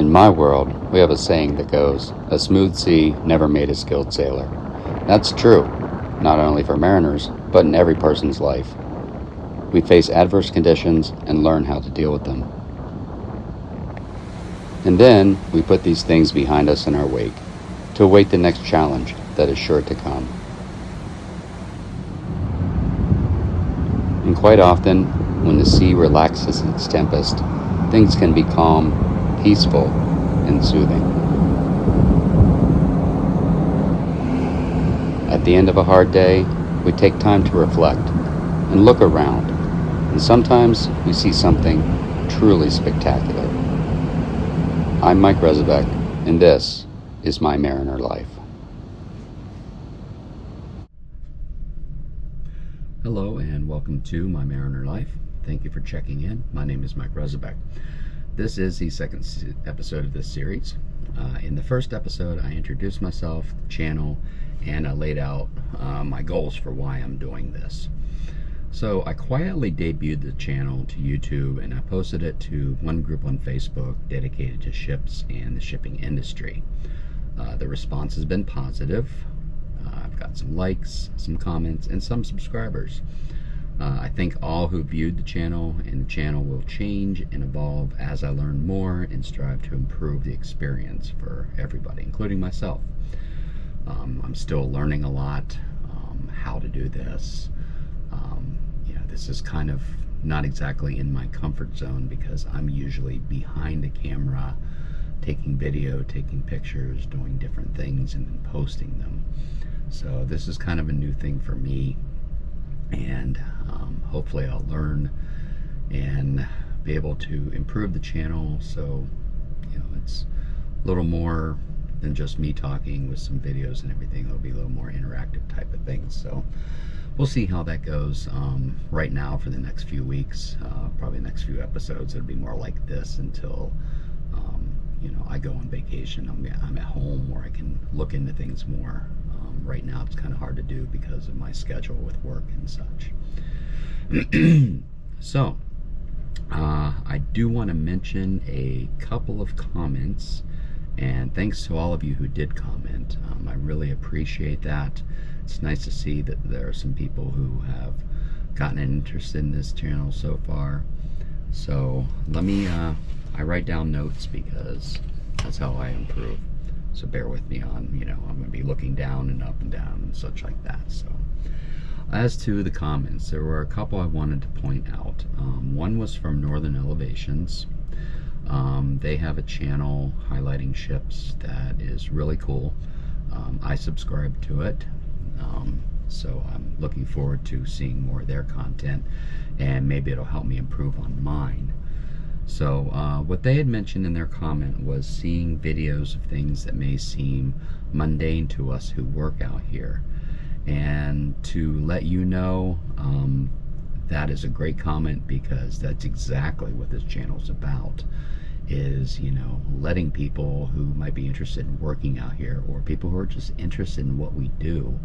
In my world, we have a saying that goes, "A smooth sea never made a skilled sailor." That's true, not only for mariners, but in every person's life. We face adverse conditions and learn how to deal with them. And then we put these things behind us in our wake, to await the next challenge that is sure to come. And quite often, when the sea relaxes its tempest, things can be calm, peaceful, and soothing. At the end of a hard day, we take time to reflect and look around, and sometimes we see something truly spectacular. I'm Mike Rezebeck, and this is My Mariner Life. Hello and welcome to My Mariner Life. Thank you for checking in. My name is Mike Rezebeck. This is the second episode of this series. In the first episode, I introduced myself, the channel, and I laid out my goals for why I'm doing this. So I quietly debuted the channel to YouTube, and I posted it to one group on Facebook dedicated to ships and the shipping industry. The response has been positive. I've got some likes, some comments, and some subscribers. I thank all who viewed the channel, and the channel will change and evolve as I learn more and strive to improve the experience for everybody, including myself. I'm still learning a lot, how to do this. This is kind of not exactly in my comfort zone because I'm usually behind the camera, taking video, taking pictures, doing different things, and then posting them. So this is kind of a new thing for me, and hopefully I'll learn and be able to improve the channel so it's a little more than just me talking with some videos and everything. It'll be a little more interactive type of things. So we'll see how that goes. Right now, for the next few weeks, probably the next few episodes, it'll be more like this until I go on vacation. I'm at home where I can look into things more. Right now it's kind of hard to do because of my schedule with work and such. So I do want to mention a couple of comments, and thanks to all of you who did comment. I really appreciate that. It's nice to see that there are some people who have gotten an interest in this channel so far. So let me I write down notes because that's how I improve. So bear with me on, I'm going to be looking down and up and down and such like that. So as to the comments, there were a couple I wanted to point out. One was from Northern Elevations. They have a channel highlighting ships that is really cool. I subscribe to it. So I'm looking forward to seeing more of their content, and maybe it'll help me improve on mine. So what they had mentioned in their comment was seeing videos of things that may seem mundane to us who work out here. And to let you know, that is a great comment, because that's exactly what this channel is about, is letting people who might be interested in working out here, or people who are just interested in what we do,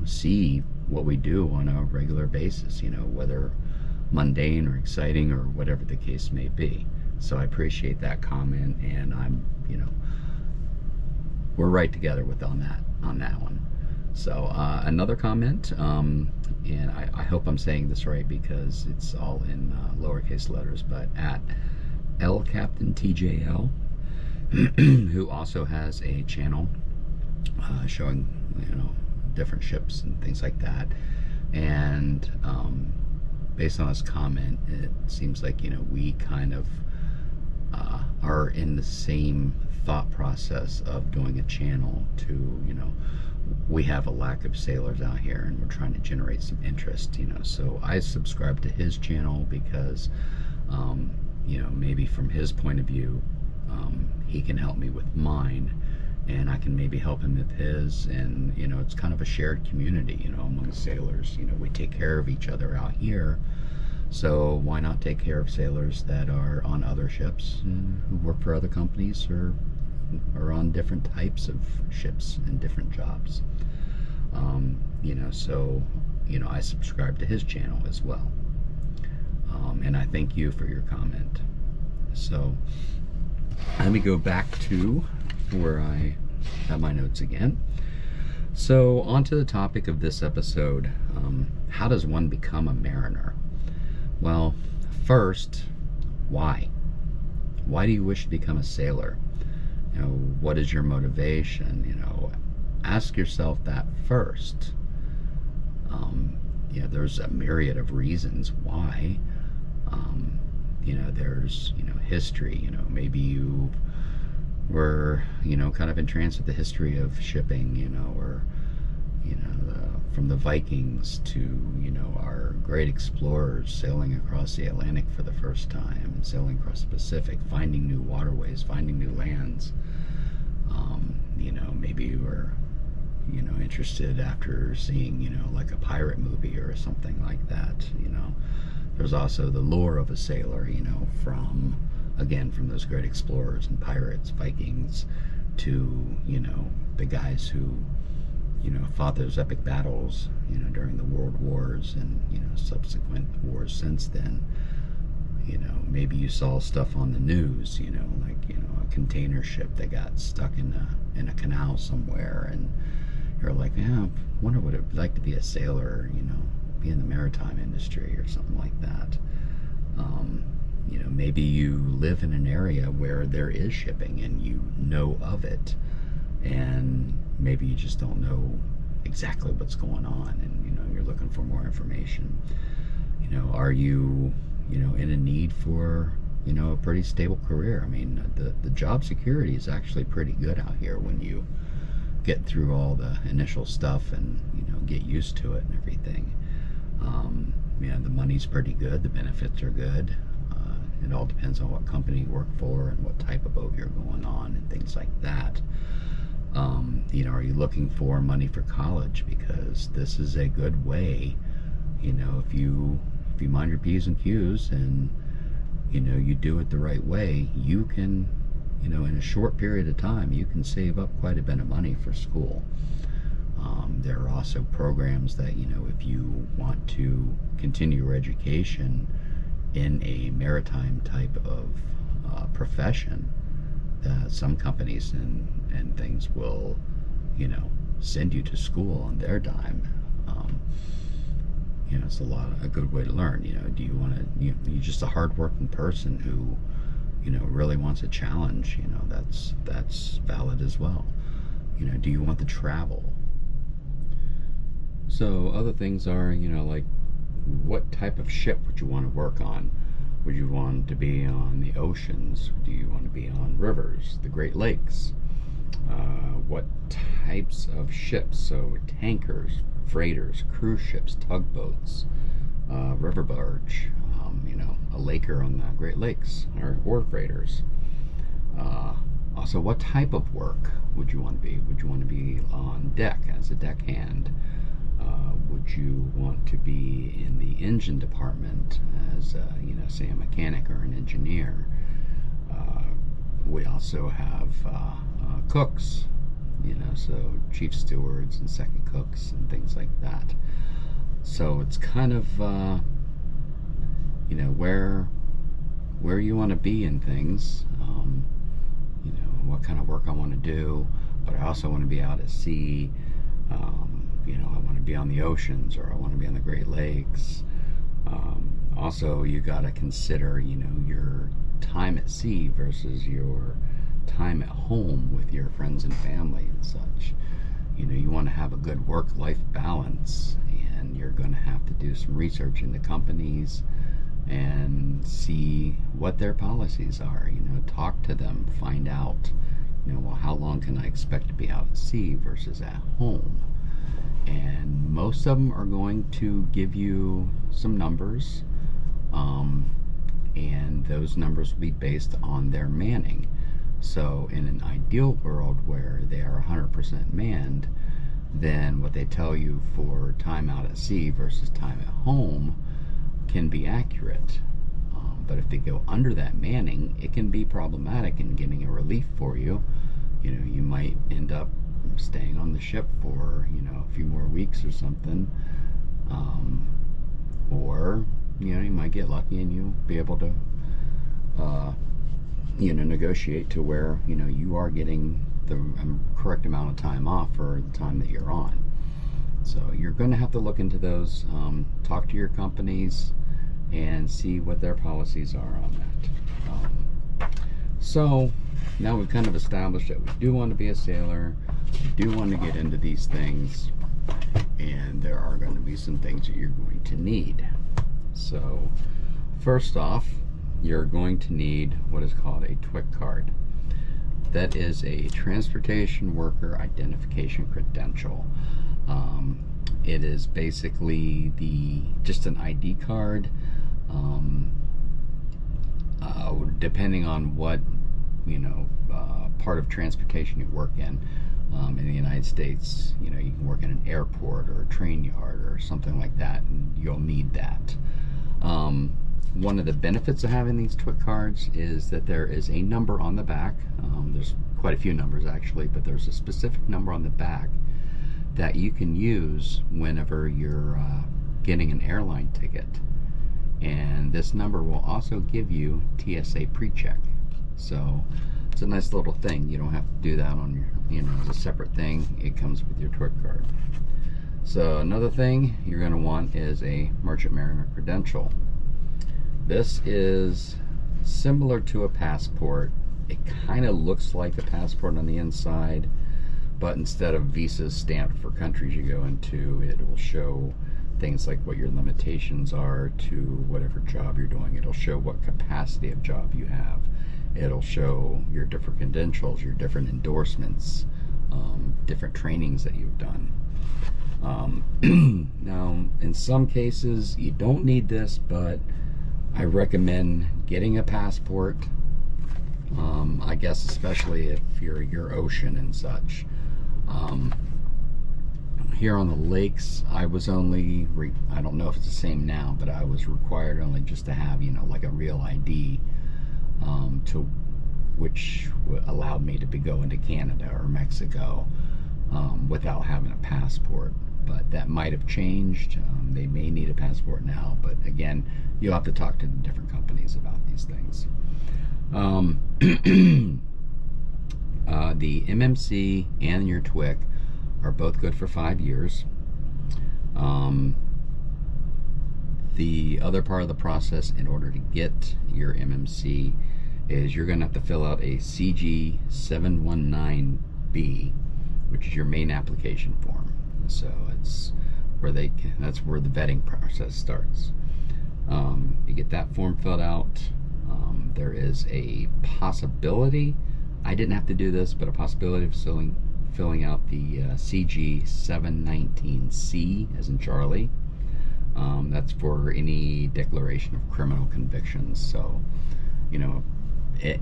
see what we do on a regular basis, whether mundane or exciting or whatever the case may be. So I appreciate that comment, and I'm we're right together on that one. So another comment, and I hope I'm saying this right because it's all in lowercase letters, but at LCaptainTJL, who also has a channel showing different ships and things like that, and based on his comment, it seems like we kind of are in the same thought process of doing a channel to we have a lack of sailors out here, and we're trying to generate some interest. So I subscribe to his channel because maybe from his point of view, he can help me with mine, and I can maybe help him with his, and it's kind of a shared community among sailors. We take care of each other out here, so why not take care of sailors that are on other ships who work for other companies or on different types of ships and different jobs. So I subscribe to his channel as well, and I thank you for your comment. So let me go back to where I have my notes again. So, on to the topic of this episode. How does one become a mariner? Well, first, why? Why do you wish to become a sailor? What is your motivation? Ask yourself that first. There's a myriad of reasons why. There's history. Maybe you were kind of entranced with the history of shipping, or from the Vikings to our great explorers sailing across the Atlantic for the first time, and sailing across the Pacific, finding new waterways, finding new lands. Maybe you were interested after seeing like a pirate movie or something like that. There's also the lure of a sailor, from those great explorers and pirates, Vikings, to the guys who fought those epic battles during the world wars and subsequent wars since then. Maybe you saw stuff on the news, like a container ship that got stuck in a canal somewhere, and you're like, yeah, I wonder what it would like to be a sailor, be in the maritime industry or something like that. Maybe you live in an area where there is shipping and you know of it, and maybe you just don't know exactly what's going on, and you're looking for more information. Are you in a need for a pretty stable career? I mean, the job security is actually pretty good out here when you get through all the initial stuff and get used to it and everything. The money's pretty good, the benefits are good. It all depends on what company you work for and what type of boat you're going on and things like that. Are you looking for money for college? Because this is a good way, if you mind your P's and Q's and you do it the right way, you can in a short period of time you can save up quite a bit of money for school. There are also programs that if you want to continue your education in a maritime type of profession, that some companies and things will send you to school on their dime. It's a good way to learn. Do you want to you're just a hardworking person who really wants a challenge? That's valid as well. Do you want to travel? So other things are like, what type of ship would you want to work on? Would you want to be on the oceans? Do you want to be on rivers, the Great Lakes? What types of ships? So tankers, freighters, cruise ships, tugboats, river barge, a laker on the Great Lakes, or freighters. Also, what type of work would you want to be? Would you want to be on deck as a deckhand? Would you want to be in the engine department as, say a mechanic or an engineer? We also have cooks, so chief stewards and second cooks and things like that. So it's kind of, where you want to be in things, what kind of work I want to do, but I also want to be out at sea. I want to be on the oceans, or I want to be on the Great Lakes. Also, you got to consider, your time at sea versus your time at home with your friends and family and such. You want to have a good work-life balance, and you're going to have to do some research into companies and see what their policies are. Talk to them, find out, well, how long can I expect to be out at sea versus at home? And most of them are going to give you some numbers, and those numbers will be based on their manning. So in an ideal world where they are 100% manned, then what they tell you for time out at sea versus time at home can be accurate. But if they go under that manning, it can be problematic in getting a relief for you. You might end up staying on the ship for a few more weeks or something, or you might get lucky and you'll be able to negotiate to where, you are getting the correct amount of time off for the time that you're on. So you're going to have to look into those, talk to your companies, and see what their policies are on that. So now we've kind of established that we do want to be a sailor, we do want to get into these things, and there are going to be some things that you're going to need. So first off, you're going to need what is called a TWIC card. That is a Transportation Worker Identification Credential. It is basically just an ID card. Depending on what part of transportation you work in the United States, you can work in an airport or a train yard or something like that, and you'll need that. One of the benefits of having these TWIC cards is that there is a number on the back. There's quite a few numbers actually, but there's a specific number on the back that you can use whenever you're getting an airline ticket. And this number will also give you TSA pre-check. So it's a nice little thing. You don't have to do that on your, as a separate thing. It comes with your TWIC card. So another thing you're going to want is a Merchant Mariner credential. This is similar to a passport. It kind of looks like a passport on the inside, but instead of visas stamped for countries you go into, it will show things like what your limitations are to whatever job you're doing. It'll show what capacity of job you have. It'll show your different credentials, your different endorsements, different trainings that you've done. Now, in some cases, you don't need this, but I recommend getting a passport. I guess especially if you're ocean and such. Here on the lakes, I was only, I don't know if it's the same now, but I was required only just to have, like a real ID, which allowed me to go into Canada or Mexico without having a passport. But that might have changed. They may need a passport now, but again, you'll have to talk to the different companies about these things. The MMC and your TWIC are both good for 5 years. The other part of the process in order to get your MMC is you're going to have to fill out a CG 719B, which is your main application form. So it's where that's where the vetting process starts. You get that form filled out. There is a possibility, I didn't have to do this, but a possibility of filling out the CG 719C, as in Charlie. That's for any declaration of criminal convictions. So,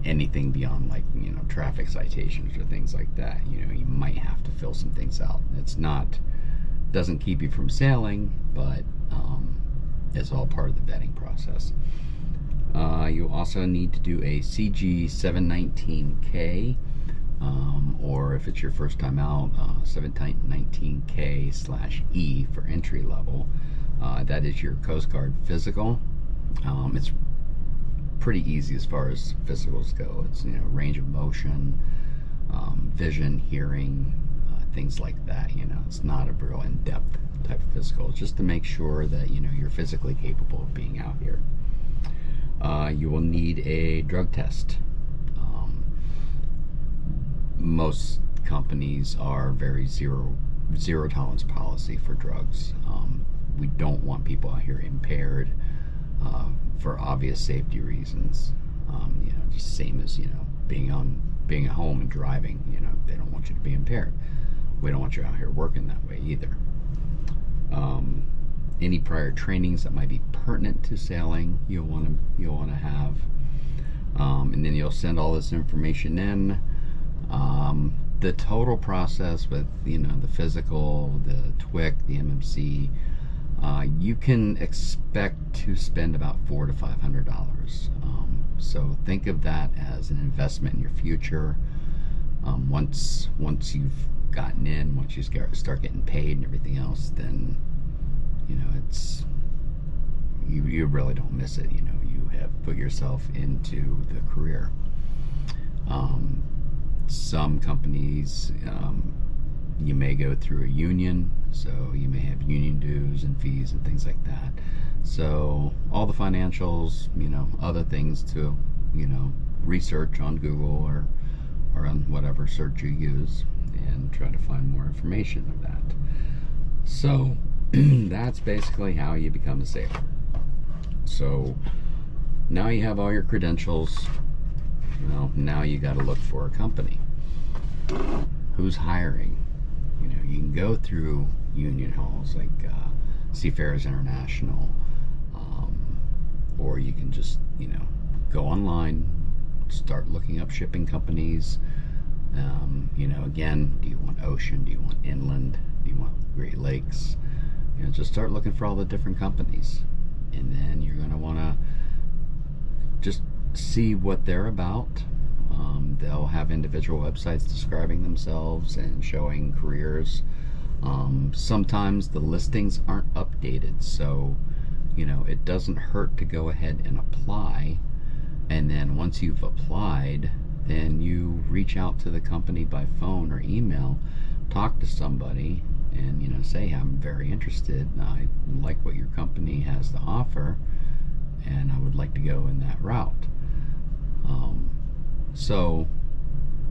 anything beyond like, traffic citations or things like that, you might have to fill some things out. Doesn't keep you from sailing, but it's all part of the vetting process. You also need to do a CG 719K, or if it's your first time out, 719K/E for entry level. That is your Coast Guard physical. It's pretty easy as far as physicals go. It's range of motion, vision, hearing, things like that. It's not a real in-depth type of physical. It's just to make sure that you're physically capable of being out here. You will need a drug test. Most companies are very zero tolerance policy for drugs. We don't want people out here impaired for obvious safety reasons. Just same as being at home and driving. They don't want you to be impaired. We don't want you out here working that way either. Any prior trainings that might be pertinent to sailing, you'll want to have, and then you'll send all this information in. The total process with the physical, the TWIC, the MMC, you can expect to spend about $400 to $500. So think of that as an investment in your future. Once you've gotten in, once you start getting paid and everything else, then it's you really don't miss it. You have put yourself into the career. Some companies, you may go through a union, so you may have union dues and fees and things like that. So all the financials, other things to, research on Google or on whatever search you use and try to find more information of that. So that's basically how you become a sailor. So now you have all your credentials. Now you got to look for a company. Who's hiring? You can go through union halls like Seafarers International, or you can just go online, start looking up shipping companies. Again, do you want ocean? Do you want inland? Do you want Great Lakes? Just start looking for all the different companies, and then you're going to want to just see what they're about. They'll have individual websites describing themselves and showing careers. Sometimes the listings aren't updated, so it doesn't hurt to go ahead and apply. And then once you've applied, then you reach out to the company by phone or email, talk to somebody, and say, I'm very interested. I like what your company has to offer, and I would like to go in that route. So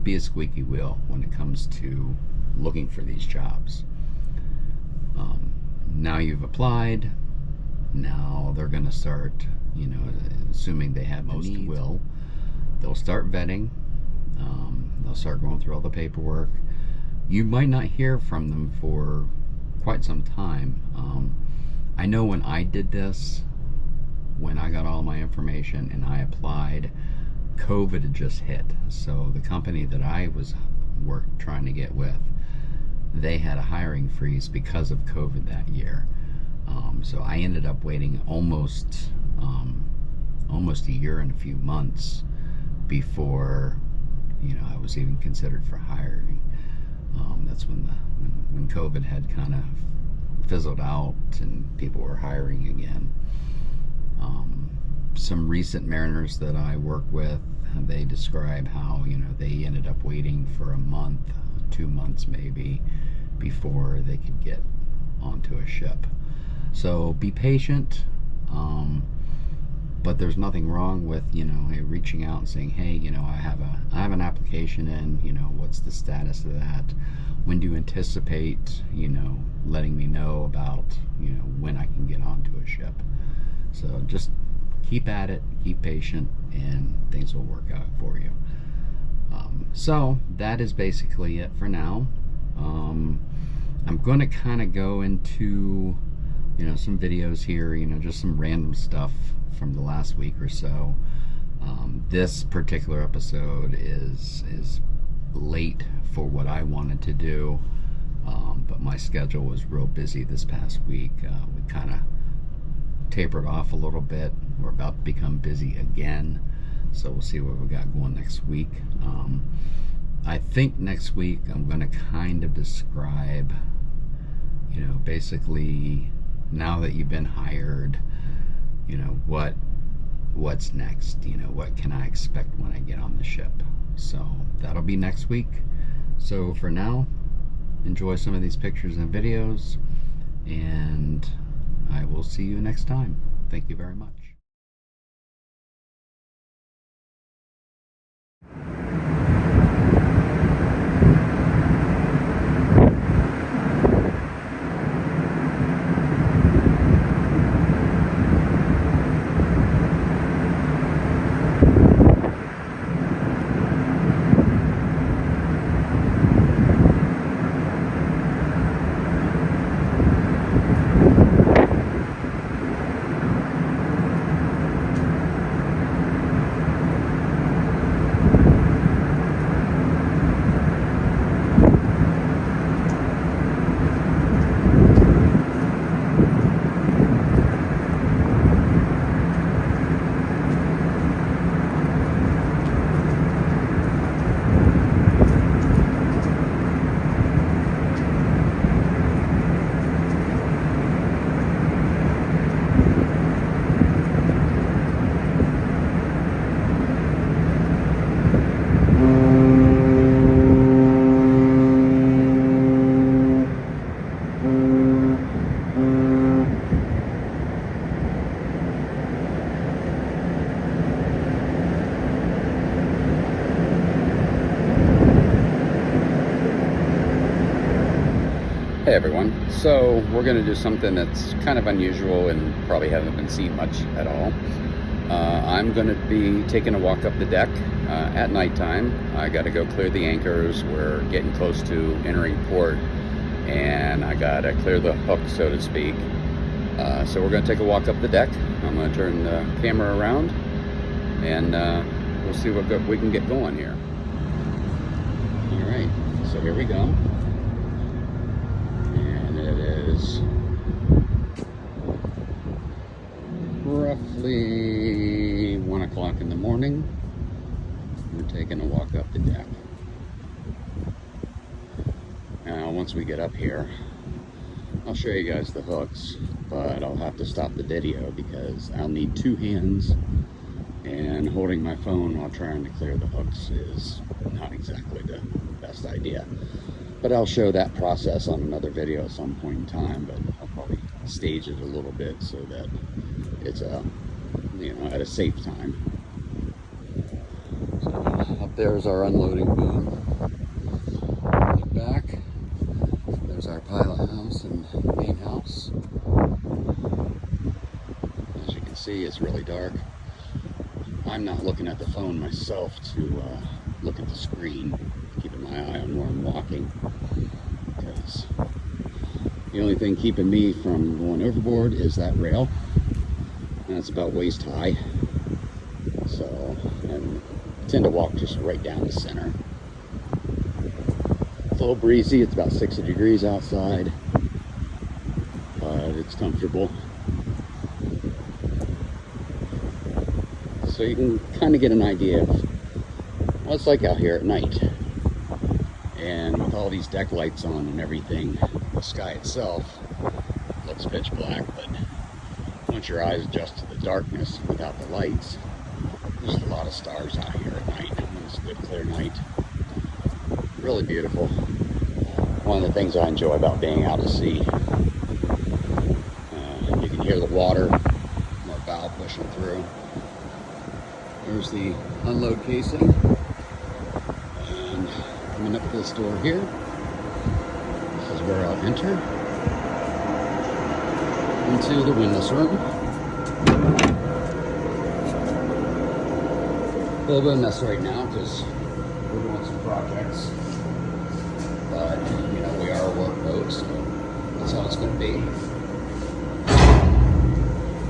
be a squeaky wheel when it comes to looking for these jobs. Now you've applied. Now they're going to start, assuming they have most will, they'll start vetting. They'll start going through all the paperwork. You might not hear from them for quite some time. I know when I did this, when I got all my information and I applied, COVID had just hit. So the company that I was trying to get with, they had a hiring freeze because of COVID that year. So I ended up waiting almost a year and a few months before I was even considered for hiring. That's when COVID had kind of fizzled out and people were hiring again. Some recent mariners that I work with, they describe how they ended up waiting for a month, 2 months maybe, before they could get onto a ship. So be patient, but there's nothing wrong with reaching out and saying, hey, I have an application in, what's the status of that? When do you anticipate letting me know about when I can get onto a ship? So just keep at it, keep patient, and things will work out for you. So that is basically it for now. I'm going to kind of go into some videos here, just some random stuff from the last week or so. This particular episode is late for what I wanted to do, but my schedule was real busy this past week. We kind of tapered off a little bit. We're about to become busy again, so we'll see what we got going next week. I think next week I'm going to kind of describe, basically, now that you've been hired, what's next, what can I expect when I get on the ship. So that'll be next week. So for now, enjoy some of these pictures and videos, and I will see you next time. Thank you very much. everyone. So we're going to do something that's kind of unusual and probably hasn't been seen much at all. I'm going to be taking a walk up the deck at nighttime. I got to go clear the anchors. We're getting close to entering port, and I got to clear the hook, so to speak. So we're going to take a walk up the deck. I'm going to turn the camera around, and we'll see what we can get going here. All right, so here we go. It is roughly 1 o'clock in the morning. We're taking a walk up the deck. Now, once we get up here, I'll show you guys the hooks, but I'll have to stop the video because I'll need 2 hands, and holding my phone while trying to clear the hooks is not exactly the best idea. But I'll show that process on another video at some point in time, but I'll probably stage it a little bit so that it's at a safe time. So up there's our unloading boom. Look back, there's our pilot house and main house. As you can see, it's really dark. I'm not looking at the phone myself to look at the screen, keeping my eye on where I'm walking, because the only thing keeping me from going overboard is that rail, and it's about waist high. So, and I tend to walk just right down the center. It's a little breezy. It's about 60 degrees outside, but it's comfortable. So you can kind of get an idea of what it's like out here at night. And with all these deck lights on and everything, the sky itself looks pitch black, but once your eyes adjust to the darkness without the lights, there's a lot of stars out here at night. It's a good clear night. Really beautiful. One of the things I enjoy about being out at sea. You can hear the water, more bow pushing through. There's the unload casing. And coming up this door here, this is where I'll enter into the windlass room. A little bit of mess right now because we're doing some projects, but we are a workboat, so that's how it's going to be.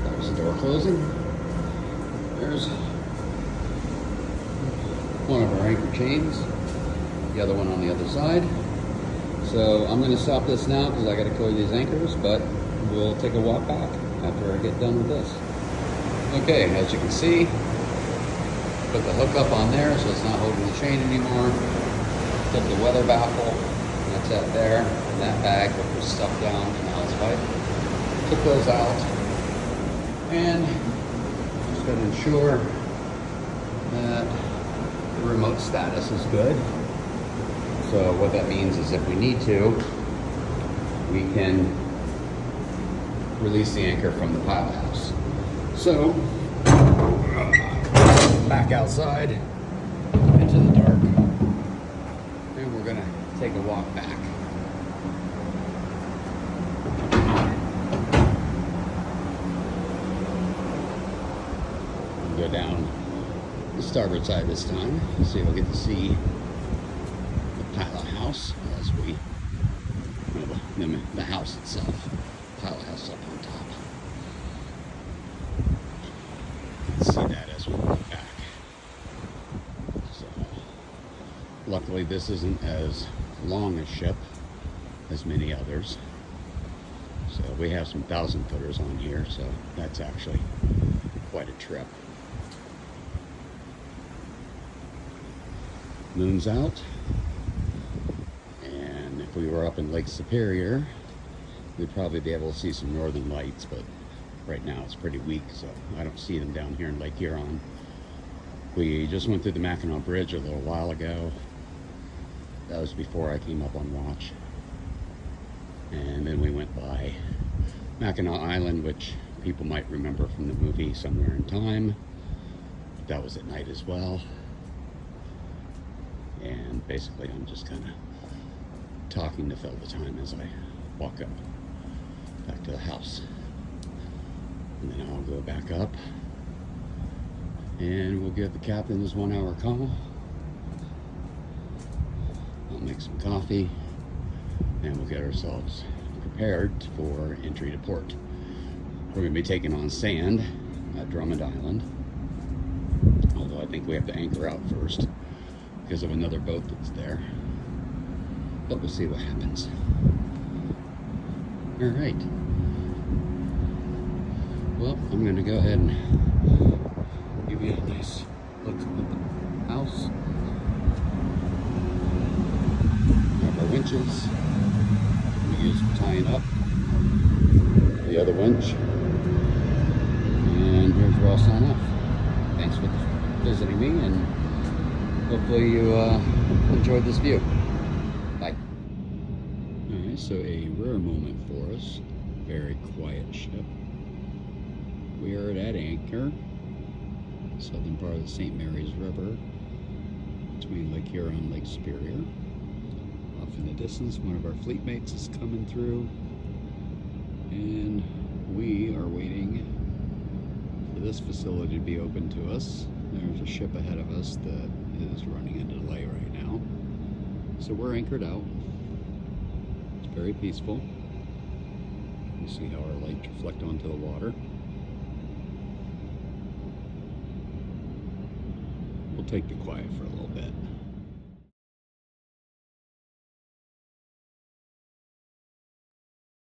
There's the door closing. There's one of our anchor chains, the other one on the other side. So I'm going to stop this now because I got to clear these anchors, but we'll take a walk back after I get done with this. Okay, as you can see, put the hook up on there so it's not holding the chain anymore. Flip the weather baffle, and that's that there. And that bag that was stuffed down in the house pipe. Took those out, and just going to ensure that the remote status is good. So what that means is if we need to, we can release the anchor from the pilot house. So back outside into the dark, and we're gonna take a walk back. Go down the starboard side this time, so you'll get to see the pilot house as we, the house itself, pilot house up on top. See that as we walk back. So, luckily this isn't as long a ship as many others. So we have some 1,000-footers on here, so that's actually quite a trip. Moon's out, and if we were up in Lake Superior, we'd probably be able to see some northern lights, but right now it's pretty weak, so I don't see them down here in Lake Huron. We just went through the Mackinac Bridge a little while ago. That was before I came up on watch. And then we went by Mackinac Island, which people might remember from the movie Somewhere in Time. That was at night as well. And basically I'm just kind of talking to fill the time as I walk up back to the house. And then I'll go back up and we'll give the captain his 1 hour call. I'll make some coffee and we'll get ourselves prepared for entry to port. We're going to be taking on sand at Drummond Island, although I think we have to anchor out first because of another boat that's there, but we'll see what happens. All right, well, I'm going to go ahead and give you a nice look at the house. We have our winches we use for tying up the other winch. And here's where I'll sign off. Thanks for visiting me, and hopefully you enjoyed this view. Bye. Alright, so a rare moment for us. Very quiet ship. We are at anchor, southern part of the St. Mary's River, between Lake Huron and Lake Superior. Off in the distance, one of our fleet mates is coming through, and we are waiting for this facility to be open to us. There's a ship ahead of us that is running into delay right now. So we're anchored out. It's very peaceful. You see how our lights reflect onto the water. We'll take the quiet for a little bit.